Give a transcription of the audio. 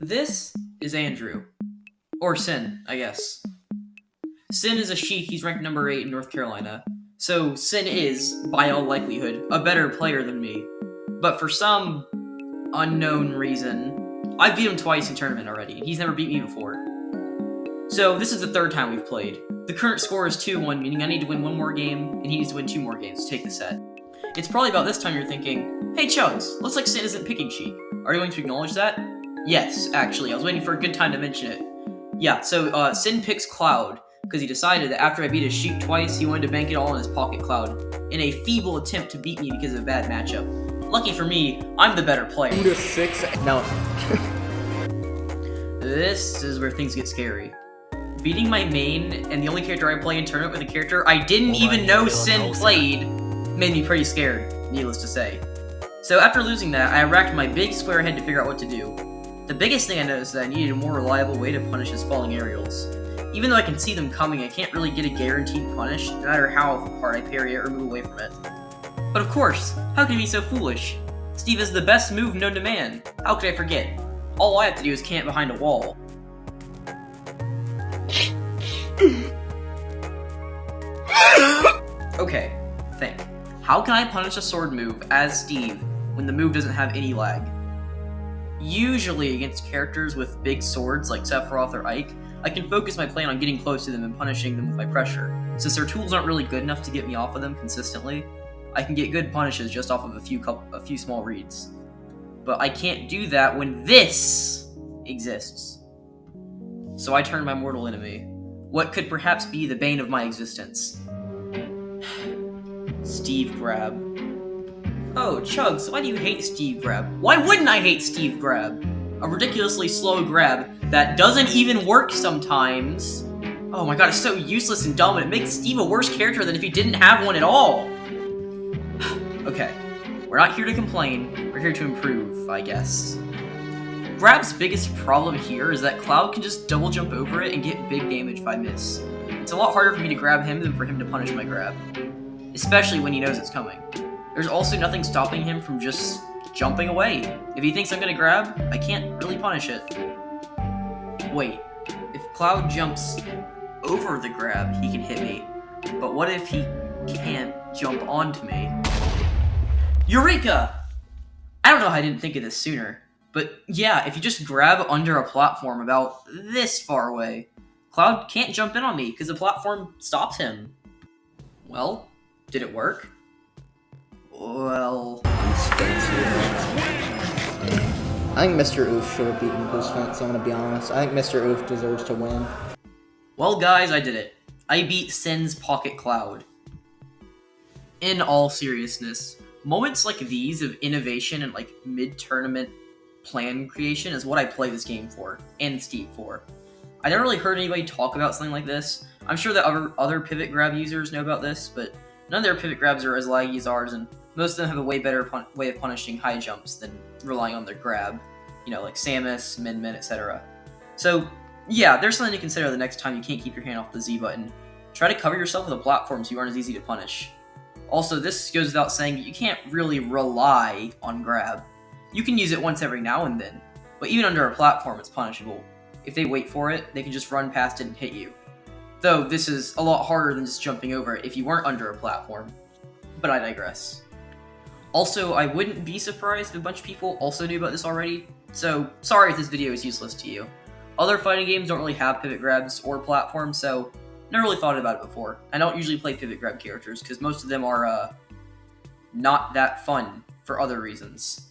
This is Andrew. Or Sin, I guess. Sin is a Sheik, he's ranked number 8 in North Carolina. So Sin is, by all likelihood, a better player than me. But for some unknown reason, I've beat him twice in tournament already. He's never beat me before. So this is the third time we've played. The current score is 2-1, meaning I need to win one more game, and he needs to win 2 more games to take the set. It's probably about this time you're thinking, hey Chugs, looks like Sin isn't picking Sheik. Are you going to acknowledge that? Yes, actually, I was waiting for a good time to mention it. Yeah, so Sin picks Cloud, because he decided that after I beat his Sheik twice, he wanted to bank it all on his Pocket Cloud, in a feeble attempt to beat me because of a bad matchup. Lucky for me, I'm the better player. 2-6, no. This is where things get scary. Beating my main, and the only character I play in tournament with a character I didn't even know Sin played, made me pretty scared, needless to say. So after losing that, I racked my big square head to figure out what to do. The biggest thing I noticed is that I needed a more reliable way to punish his falling aerials. Even though I can see them coming, I can't really get a guaranteed punish, no matter how hard I parry it or move away from it. But of course, how could he be so foolish? Steve is the best move known to man. How could I forget? All I have to do is camp behind a wall. Okay, think. How can I punish a sword move as Steve when the move doesn't have any lag? Usually against characters with big swords like Sephiroth or Ike, I can focus my plan on getting close to them and punishing them with my pressure. Since their tools aren't really good enough to get me off of them consistently, I can get good punishes just off of a few small reads. But I can't do that when this exists. So I turn my mortal enemy. What could perhaps be the bane of my existence? Steve Grab. Oh, Chugs, why do you hate Steve Grab? Why wouldn't I hate Steve Grab? A ridiculously slow grab that doesn't even work sometimes. Oh my god, it's so useless and dumb, and it makes Steve a worse character than if he didn't have one at all. Okay, we're not here to complain, we're here to improve, I guess. Grab's biggest problem here is that Cloud can just double jump over it and get big damage if I miss. It's a lot harder for me to grab him than for him to punish my grab. Especially when he knows it's coming. There's also nothing stopping him from just jumping away. If he thinks I'm gonna grab, I can't really punish it. Wait, if Cloud jumps over the grab, he can hit me. But what if he can't jump onto me? Eureka! I don't know how I didn't think of this sooner. But yeah, if you just grab under a platform about this far away, Cloud can't jump in on me because the platform stops him. Well, did it work? Well... I think Mr. Oof should have beaten Goose Fence, I'm gonna be honest. I think Mr. Oof deserves to win. Well guys, I did it. I beat Sin's Pocket Cloud. In all seriousness, moments like these of innovation and like mid-tournament plan creation is what I play this game for, and Steve for. I never really heard anybody talk about something like this. I'm sure that other pivot grab users know about this, but none of their pivot grabs are as laggy as ours, and most of them have a way better way of punishing high jumps than relying on their grab. You know, like Samus, Min Min, etc. So, yeah, there's something to consider the next time you can't keep your hand off the Z button. Try to cover yourself with a platform so you aren't as easy to punish. Also, this goes without saying that you can't really rely on grab. You can use it once every now and then, but even under a platform it's punishable. If they wait for it, they can just run past it and hit you. Though this is a lot harder than just jumping over it if you weren't under a platform. But I digress. Also, I wouldn't be surprised if a bunch of people also knew about this already, so sorry if this video is useless to you. Other fighting games don't really have pivot grabs or platforms, so never really thought about it before. I don't usually play pivot grab characters, because most of them are not that fun for other reasons.